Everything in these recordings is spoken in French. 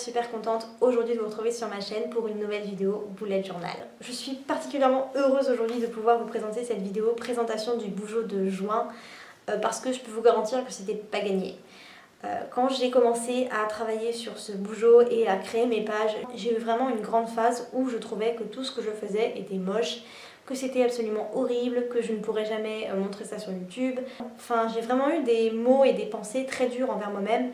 super contente aujourd'hui de vous retrouver sur ma chaîne pour une nouvelle vidéo Bullet Journal. Je suis particulièrement heureuse aujourd'hui de pouvoir vous présenter cette vidéo présentation du Bujo de juin parce que je peux vous garantir que c'était pas gagné. Quand j'ai commencé à travailler sur ce Bujo et à créer mes pages, j'ai eu vraiment une grande phase où je trouvais que tout ce que je faisais était moche, que c'était absolument horrible, que je ne pourrais jamais montrer ça sur YouTube. Enfin, j'ai vraiment eu des mots et des pensées très dures envers moi-même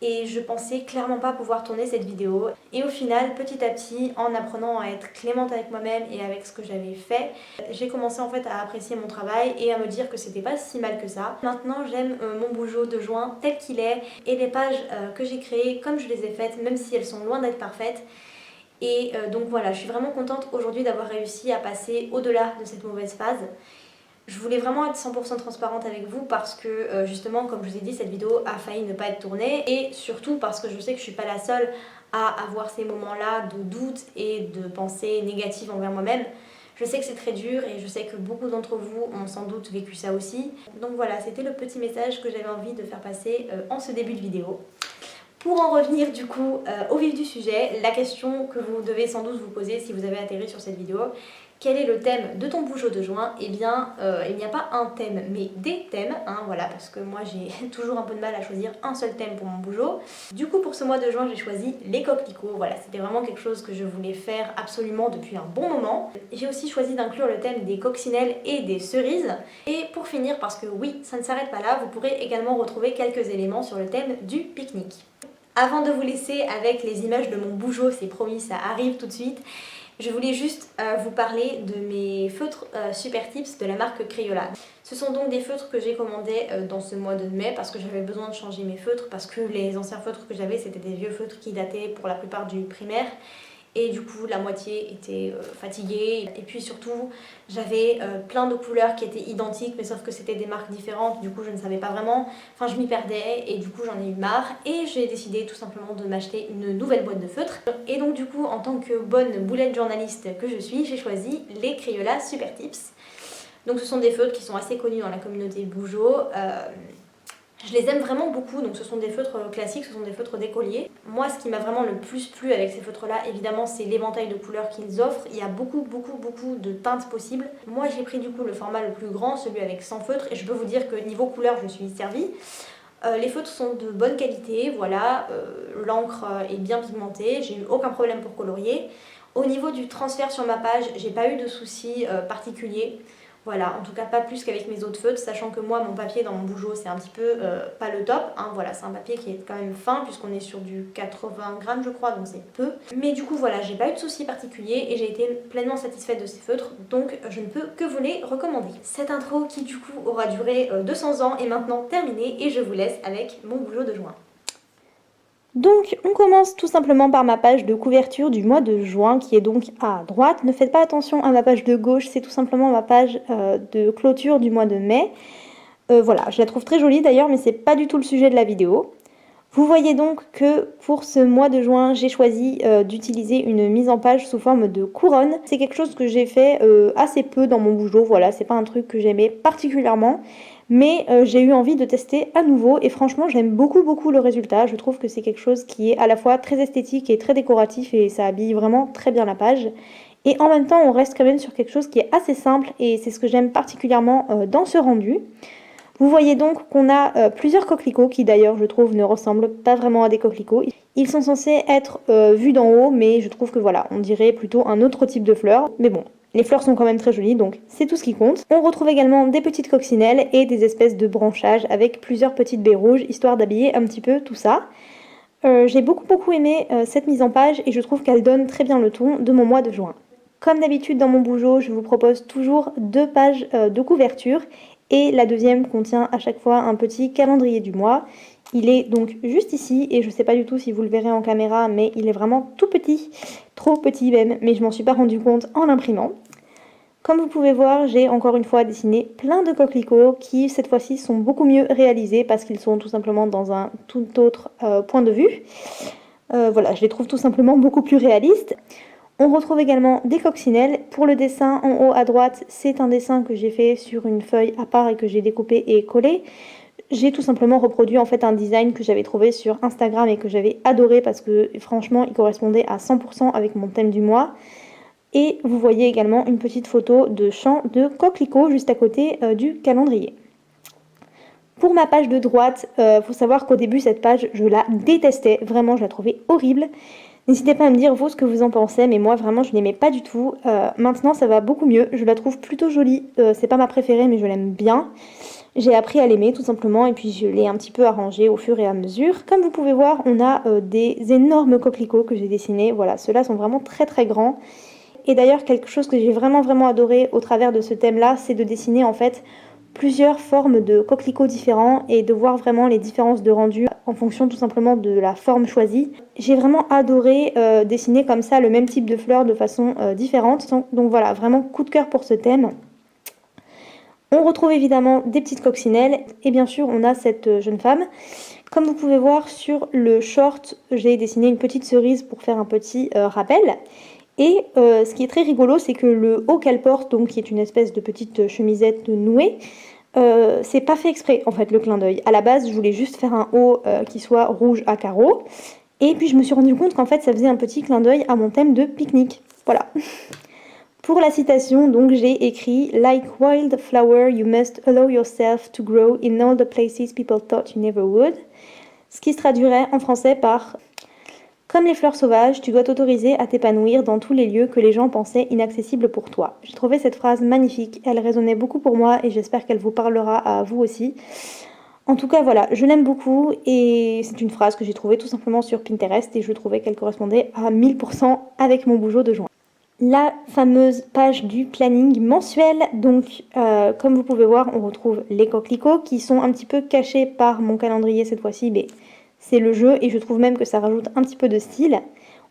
et je pensais clairement pas pouvoir tourner cette vidéo. Et au final, petit à petit, en apprenant à être clémente avec moi-même et avec ce que j'avais fait, j'ai commencé en fait à apprécier mon travail et à me dire que c'était pas si mal que ça. Maintenant, j'aime mon Bujo de juin tel qu'il est et les pages que j'ai créées comme je les ai faites, même si elles sont loin d'être parfaites. Et donc voilà, je suis vraiment contente aujourd'hui d'avoir réussi à passer au-delà de cette mauvaise phase. Je voulais vraiment être 100% transparente avec vous parce que justement, comme je vous ai dit, cette vidéo a failli ne pas être tournée et surtout parce que je sais que je suis pas la seule à avoir ces moments-là de doute et de pensées négatives envers moi-même. Je sais que c'est très dur et je sais que beaucoup d'entre vous ont sans doute vécu ça aussi. Donc voilà, c'était le petit message que j'avais envie de faire passer en ce début de vidéo. Pour en revenir du coup au vif du sujet, la question que vous devez sans doute vous poser si vous avez atterri sur cette vidéo, quel est le thème de ton Bujo de juin? Eh bien, il n'y a pas un thème, mais des thèmes, hein, voilà, parce que moi j'ai toujours un peu de mal à choisir un seul thème pour mon Bujo. Du coup, pour ce mois de juin, j'ai choisi les coquelicots, voilà, c'était vraiment quelque chose que je voulais faire absolument depuis un bon moment. J'ai aussi choisi d'inclure le thème des coccinelles et des cerises. Et pour finir, parce que oui, ça ne s'arrête pas là, vous pourrez également retrouver quelques éléments sur le thème du pique-nique. Avant de vous laisser avec les images de mon Bujo, c'est promis, ça arrive tout de suite, je voulais juste vous parler de mes feutres Super Tips de la marque Crayola. Ce sont donc des feutres que j'ai commandés dans ce mois de mai parce que j'avais besoin de changer mes feutres parce que les anciens feutres que j'avais c'était des vieux feutres qui dataient pour la plupart du primaire. Et du coup la moitié était fatiguée et puis surtout j'avais plein de couleurs qui étaient identiques mais sauf que c'était des marques différentes, du coup je ne savais pas vraiment, enfin je m'y perdais et du coup j'en ai eu marre et j'ai décidé tout simplement de m'acheter une nouvelle boîte de feutres. Et donc du coup en tant que bonne bullet journaliste que je suis, j'ai choisi les Crayola Super Tips. Donc ce sont des feutres qui sont assez connus dans la communauté Bujo. Je les aime vraiment beaucoup, donc ce sont des feutres classiques, ce sont des feutres d'écolier. Moi, ce qui m'a vraiment le plus plu avec ces feutres-là, évidemment, c'est l'éventail de couleurs qu'ils offrent. Il y a beaucoup de teintes possibles. Moi, j'ai pris du coup le format le plus grand, celui avec 100 feutres, et je peux vous dire que niveau couleur, je suis servie. Les feutres sont de bonne qualité, voilà, l'encre est bien pigmentée, j'ai eu aucun problème pour colorier. Au niveau du transfert sur ma page, j'ai pas eu de soucis particuliers. Voilà, en tout cas pas plus qu'avec mes autres feutres, sachant que moi mon papier dans mon Bujo c'est un petit peu pas le top, hein, voilà, c'est un papier qui est quand même fin puisqu'on est sur du 80 grammes je crois, donc c'est peu. Mais du coup voilà, j'ai pas eu de soucis particuliers et j'ai été pleinement satisfaite de ces feutres, donc je ne peux que vous les recommander. Cette intro qui du coup aura duré 200 ans est maintenant terminée et je vous laisse avec mon Bujo de juin. Donc on commence tout simplement par ma page de couverture du mois de juin qui est donc à droite. Ne faites pas attention à ma page de gauche, c'est tout simplement ma page de clôture du mois de mai. Voilà, je la trouve très jolie d'ailleurs mais c'est pas du tout le sujet de la vidéo. Vous voyez donc que pour ce mois de juin, j'ai choisi d'utiliser une mise en page sous forme de couronne. C'est quelque chose que j'ai fait assez peu dans mon Bujo, voilà, c'est pas un truc que j'aimais particulièrement. Mais j'ai eu envie de tester à nouveau et franchement j'aime beaucoup le résultat. Je trouve que c'est quelque chose qui est à la fois très esthétique et très décoratif et ça habille vraiment très bien la page. Et en même temps on reste quand même sur quelque chose qui est assez simple et c'est ce que j'aime particulièrement dans ce rendu. Vous voyez donc qu'on a plusieurs coquelicots qui d'ailleurs je trouve ne ressemblent pas vraiment à des coquelicots. Ils sont censés être vus d'en haut mais je trouve que voilà, on dirait plutôt un autre type de fleurs. Mais bon, les fleurs sont quand même très jolies donc c'est tout ce qui compte. On retrouve également des petites coccinelles et des espèces de branchages avec plusieurs petites baies rouges histoire d'habiller un petit peu tout ça. J'ai beaucoup aimé cette mise en page et je trouve qu'elle donne très bien le ton de mon mois de juin. Comme d'habitude dans mon Bujo, je vous propose toujours 2 pages de couverture et la deuxième contient à chaque fois un petit calendrier du mois. Il est donc juste ici et je ne sais pas du tout si vous le verrez en caméra mais il est vraiment tout petit, trop petit même, mais je m'en suis pas rendu compte en l'imprimant. Comme vous pouvez voir, j'ai encore une fois dessiné plein de coquelicots qui cette fois-ci sont beaucoup mieux réalisés parce qu'ils sont tout simplement dans un tout autre point de vue. Voilà, je les trouve tout simplement beaucoup plus réalistes. On retrouve également des coccinelles. Pour le dessin en haut à droite, c'est un dessin que j'ai fait sur une feuille à part et que j'ai découpé et collé. J'ai tout simplement reproduit en fait un design que j'avais trouvé sur Instagram et que j'avais adoré parce que franchement il correspondait à 100% avec mon thème du mois. Et vous voyez également une petite photo de champ de coquelicots juste à côté du calendrier. Pour ma page de droite, faut savoir qu'au début cette page je la détestais, vraiment je la trouvais horrible. N'hésitez pas à me dire vous ce que vous en pensez, mais moi vraiment je l'aimais pas du tout. Maintenant ça va beaucoup mieux, je la trouve plutôt jolie, c'est pas ma préférée mais je l'aime bien. J'ai appris à l'aimer tout simplement et puis je l'ai un petit peu arrangé au fur et à mesure. Comme vous pouvez voir, on a des énormes coquelicots que j'ai dessinés. Voilà, ceux-là sont vraiment très très grands. Et d'ailleurs, quelque chose que j'ai vraiment adoré au travers de ce thème-là, c'est de dessiner en fait plusieurs formes de coquelicots différents et de voir vraiment les différences de rendu en fonction tout simplement de la forme choisie. J'ai vraiment adoré dessiner comme ça le même type de fleurs de façon différente. Donc voilà, vraiment coup de cœur pour ce thème. On retrouve évidemment des petites coccinelles et bien sûr on a cette jeune femme. Comme vous pouvez voir sur le short, j'ai dessiné une petite cerise pour faire un petit rappel. Et ce qui est très rigolo, c'est que le haut qu'elle porte, donc qui est une espèce de petite chemisette nouée, c'est pas fait exprès en fait le clin d'œil. À la base, je voulais juste faire un haut qui soit rouge à carreaux. Et puis je me suis rendu compte qu'en fait ça faisait un petit clin d'œil à mon thème de pique-nique. Voilà. Pour la citation, donc j'ai écrit Like wild flower, you must allow yourself to grow in all the places people thought you never would. Ce qui se traduirait en français par Comme les fleurs sauvages, tu dois t'autoriser à t'épanouir dans tous les lieux que les gens pensaient inaccessibles pour toi. J'ai trouvé cette phrase magnifique, elle résonnait beaucoup pour moi et j'espère qu'elle vous parlera à vous aussi. En tout cas, voilà, je l'aime beaucoup et c'est une phrase que j'ai trouvée tout simplement sur Pinterest et je trouvais qu'elle correspondait à 1000% avec mon bougeot de juin. La fameuse page du planning mensuel, donc comme vous pouvez voir, on retrouve les coquelicots qui sont un petit peu cachés par mon calendrier cette fois-ci, mais c'est le jeu et je trouve même que ça rajoute un petit peu de style.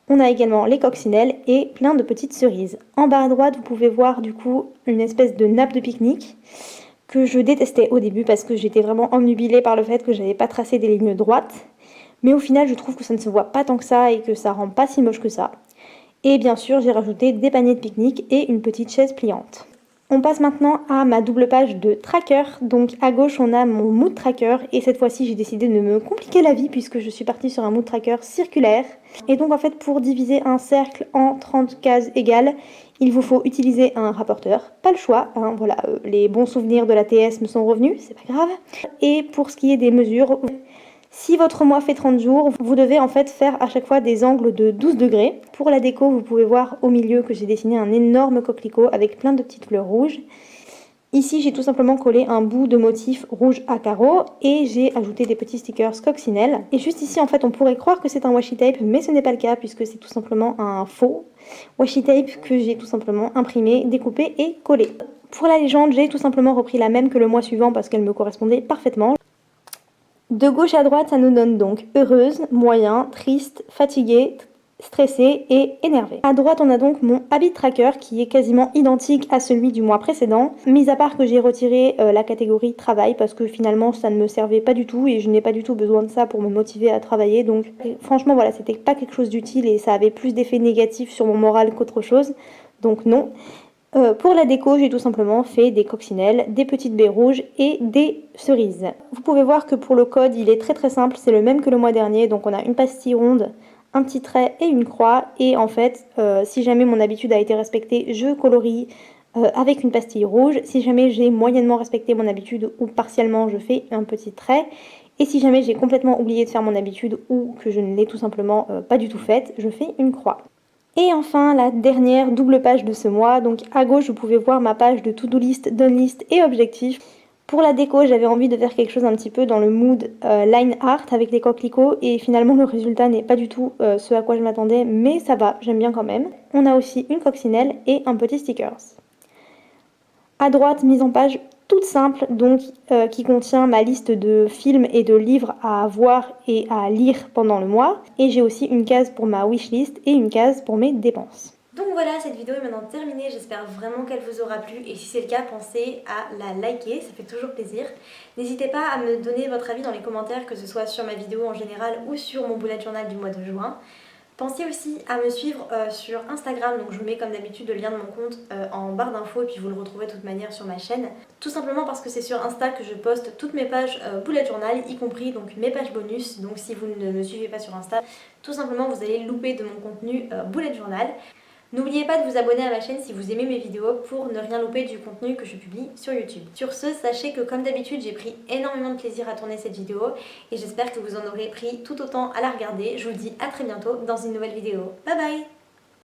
On a également les coccinelles et plein de petites cerises. En bas à droite, vous pouvez voir du coup une espèce de nappe de pique-nique que je détestais au début parce que j'étais vraiment ennubillée par le fait que j'avais pas tracé des lignes droites. Mais au final, je trouve que ça ne se voit pas tant que ça et que ça rend pas si moche que ça. Et bien sûr, j'ai rajouté des paniers de pique-nique et une petite chaise pliante. On passe maintenant à ma double page de tracker. Donc à gauche, on a mon mood tracker. Et cette fois-ci, j'ai décidé de me compliquer la vie puisque je suis partie sur un mood tracker circulaire. Et donc en fait, pour diviser un cercle en 30 cases égales, il vous faut utiliser un rapporteur. Pas le choix, hein, voilà, les bons souvenirs de la TS me sont revenus, c'est pas grave. Et pour ce qui est des mesures, si votre mois fait 30 jours, vous devez en fait faire à chaque fois des angles de 12 degrés. Pour la déco, vous pouvez voir au milieu que j'ai dessiné un énorme coquelicot avec plein de petites fleurs rouges. Ici, j'ai tout simplement collé un bout de motif rouge à carreaux et j'ai ajouté des petits stickers coccinelles. Et juste ici, en fait, on pourrait croire que c'est un washi tape, mais ce n'est pas le cas puisque c'est tout simplement un faux washi tape que j'ai tout simplement imprimé, découpé et collé. Pour la légende, j'ai tout simplement repris la même que le mois suivant parce qu'elle me correspondait parfaitement. De gauche à droite, ça nous donne donc heureuse, moyen, triste, fatiguée, stressée et énervée. À droite, on a donc mon habit tracker qui est quasiment identique à celui du mois précédent, mis à part que j'ai retiré la catégorie travail parce que finalement ça ne me servait pas du tout et je n'ai pas du tout besoin de ça pour me motiver à travailler. Donc franchement voilà, c'était pas quelque chose d'utile et ça avait plus d'effets négatifs sur mon moral qu'autre chose. Donc non. Pour la déco, j'ai tout simplement fait des coccinelles, des petites baies rouges et des cerises. Vous pouvez voir que pour le code, il est très simple, c'est le même que le mois dernier. Donc on a une pastille ronde, un petit trait et une croix. Et en fait, si jamais mon habitude a été respectée, je colorie avec une pastille rouge. Si jamais j'ai moyennement respecté mon habitude ou partiellement, je fais un petit trait. Et si jamais j'ai complètement oublié de faire mon habitude ou que je ne l'ai tout simplement pas du tout faite, je fais une croix. Et enfin, la dernière double page de ce mois. Donc à gauche, vous pouvez voir ma page de to-do list, done list et objectifs. Pour la déco, j'avais envie de faire quelque chose un petit peu dans le mood line art avec les coquelicots. Et finalement, le résultat n'est pas du tout ce à quoi je m'attendais, mais ça va, j'aime bien quand même. On a aussi une coccinelle et un petit stickers. À droite, mise en page toute simple, donc qui contient ma liste de films et de livres à voir et à lire pendant le mois. Et j'ai aussi une case pour ma wishlist et une case pour mes dépenses. Donc voilà, cette vidéo est maintenant terminée, j'espère vraiment qu'elle vous aura plu et si c'est le cas, pensez à la liker, ça fait toujours plaisir. N'hésitez pas à me donner votre avis dans les commentaires, que ce soit sur ma vidéo en général ou sur mon bullet journal du mois de juin. Pensez aussi à me suivre sur Instagram, donc je vous mets comme d'habitude le lien de mon compte en barre d'infos et puis vous le retrouvez de toute manière sur ma chaîne. Tout simplement parce que c'est sur Insta que je poste toutes mes pages bullet journal, y compris donc mes pages bonus. Donc si vous ne me suivez pas sur Insta, tout simplement vous allez louper de mon contenu bullet journal. N'oubliez pas de vous abonner à ma chaîne si vous aimez mes vidéos pour ne rien louper du contenu que je publie sur YouTube. Sur ce, sachez que comme d'habitude, j'ai pris énormément de plaisir à tourner cette vidéo et j'espère que vous en aurez pris tout autant à la regarder. Je vous dis à très bientôt dans une nouvelle vidéo. Bye bye!